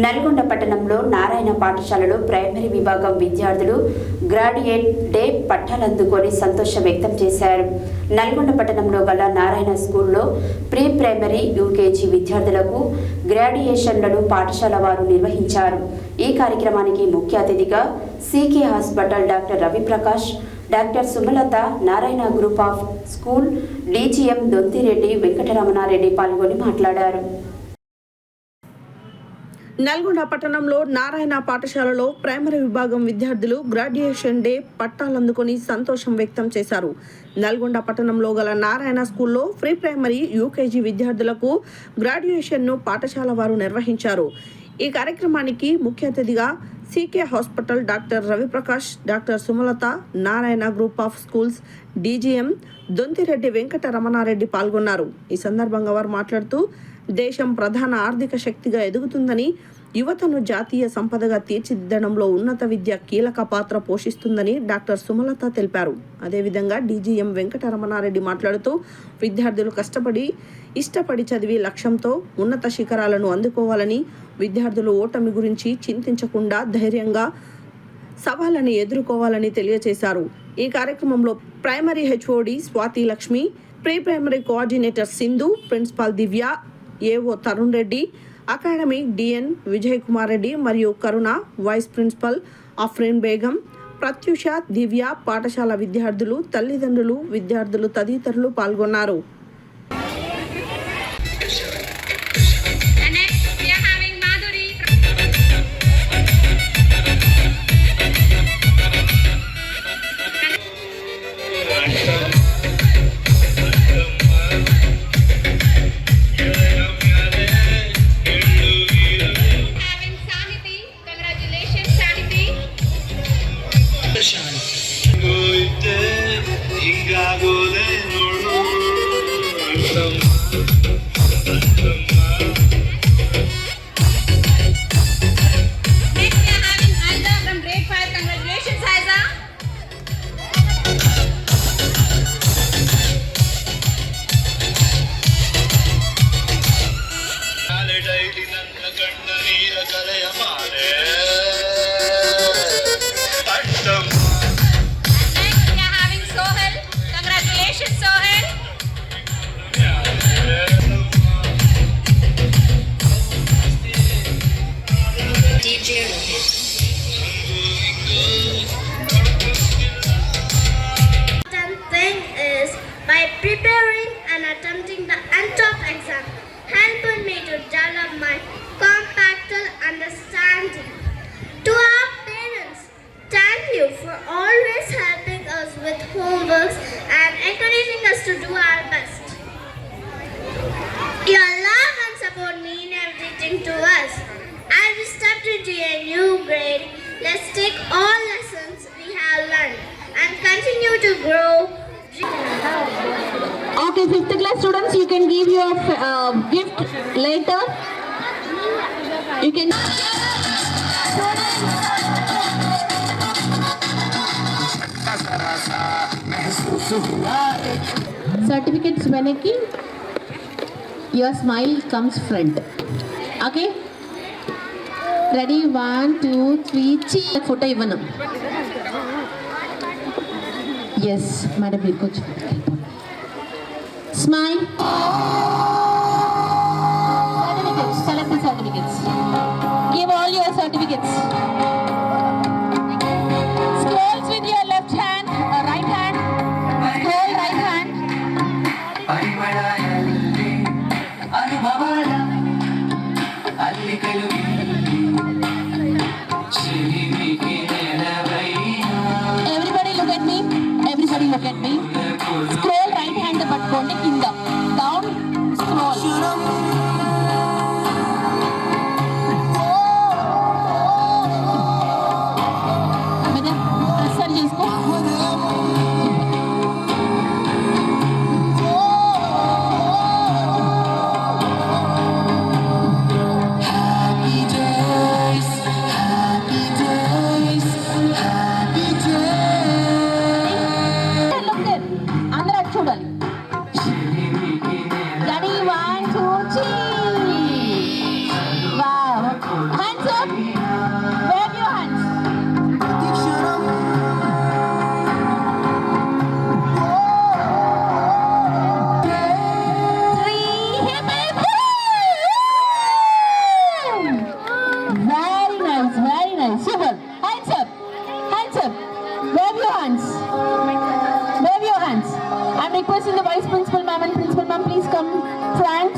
నల్గొండ పట్టణంలో నారాయణ పాఠశాలలో ప్రైమరీ విభాగం విద్యార్థులు గ్రాడ్యుయేట్ డే పట్టాలందుకొని సంతోషం వ్యక్తం చేశారు. నల్గొండ పట్టణంలో గల నారాయణ స్కూల్లో ప్రీ ప్రైమరీ యూకేజీ విద్యార్థులకు గ్రాడ్యుయేషన్లను పాఠశాల వారు నిర్వహించారు. ఈ కార్యక్రమానికి ముఖ్య అతిథిగా CK hospital doctor Raviprakash, doctor Sumalatha, Narayana group of school DGM Dontireddy Venkataramanareddy పాల్గొని మాట్లాడారు. నల్గొండ పట్టణంలో నారాయణ పాఠశాలలో ప్రైమరీ విభాగం విద్యార్థులు గ్రాడ్యుయేషన్ డే పట్టాలందుకొని సంతోషం వ్యక్తం చేశారు. నల్గొండ పట్టణంలో గల నారాయణ స్కూల్లో ప్రీ ప్రైమరీ యూకేజీ విద్యార్థులకు గ్రాడ్యుయేషన్ను పాఠశాల వారు నిర్వహించారు. ఈ కార్యక్రమానికి ముఖ్య అతిథిగా CK hospital doctor Raviprakash, doctor Sumalatha, Narayana group of schools DGM Dontireddy Venkataramanareddy పాల్గొన్నారు. ఈ సందర్భంగా వారు మాట్లాడుతూ దేశం ప్రధాన ఆర్థిక శక్తిగా ఎదుగుతుందని, యువతను జాతీయ సంపదగా తీర్చిదిద్దడంలో ఉన్నత విద్య కీలక పాత్ర పోషిస్తుందని డాక్టర్ సుమలత తెలిపారు. అదేవిధంగా డీజీఎం వెంకటరమణారెడ్డి మాట్లాడుతూ విద్యార్థులు కష్టపడి ఇష్టపడి చదివి లక్ష్యంతో ఉన్నత శిఖరాలను అందుకోవాలని, విద్యార్థులు ఓటమి గురించి చింతించకుండా ధైర్యంగా సవాళ్ళని ఎదుర్కోవాలని తెలియజేశారు. ఈ కార్యక్రమంలో primary HOD Swathi Lakshmi, pre primary coordinator Sindhu, principal Divya, AO Tarun Reddy, academy DN Vijay Kumar Reddy మరియు కరుణ, వైస్ ప్రిన్సిపల్ అఫ్రీన్ బేగం, ప్రత్యూష, దివ్య, పాఠశాల విద్యార్థులు, తల్లిదండ్రులు, విద్యార్థులు తదితరులు పాల్గొన్నారు. Preparing and attempting the NTOP exam helped me to develop my compacted understanding. To our parents, thank you for always helping us with homeworks and encouraging us to do our best. Your love and support mean everything to us. As we step into a new grade, let's take all lessons we have learned and continue to grow. Okay, 5th class students, you can give your gift later. You can. Certificates venaki, your smile comes front. Okay? Ready? 1, 2, 3. Cheer. Photo ivanu. Yes, madam, you could. Smile. Certificates. Select the certificates. Give all your certificates. Scrolls with your left hand, right hand. Scroll right hand. Everybody look at me. Everybody look at me. Scroll right hand పట్టుకోండి కింద down scroll. చేసుకో. Happy Very nice, very nice. Super. Hands up. Hands up. Wave your hands. Wave your hands. I'm requesting the Vice Principal Ma'am and Principal Ma'am, please come front.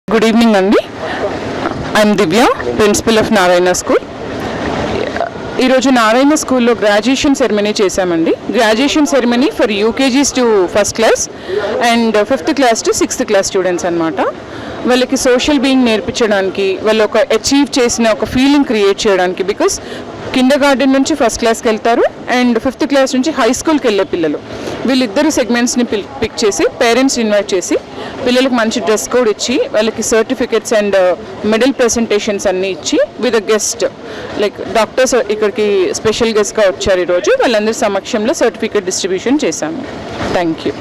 Good evening అండి. I'm Divya, principal of Narayana school. ఈరోజు నారాయణ స్కూల్లో graduation ceremony చేశామండి. Graduation ceremony for UKGs to first class and 5th class to 6th class students అనమాట. వాళ్ళకి social being నేర్పించడానికి, వాళ్ళు ఒక achieve చేసిన ఒక ఫీలింగ్ క్రియేట్ చేయడానికి, బికాస్ కిండర్ గార్డెన్ నుంచి ఫస్ట్ క్లాస్కి వెళ్తారు అండ్ 5th క్లాస్ నుంచి హై స్కూల్కి వెళ్ళే పిల్లలు. వీళ్ళిద్దరు సెగ్మెంట్స్ని పిక్ చేసి పేరెంట్స్ ఇన్వైట్ చేసి పిల్లలకు మంచి డ్రెస్ కోడ్ ఇచ్చి వాళ్ళకి సర్టిఫికెట్స్ అండ్ మెడల్ ప్రెజెంటేషన్స్ అన్నీ ఇచ్చి with a guest like doctors ఇక్కడికి స్పెషల్ గెస్ట్గా వచ్చారు ఈరోజు. వాళ్ళందరి సమక్షంలో సర్టిఫికెట్ డిస్ట్రిబ్యూషన్ చేశాము. Thank you.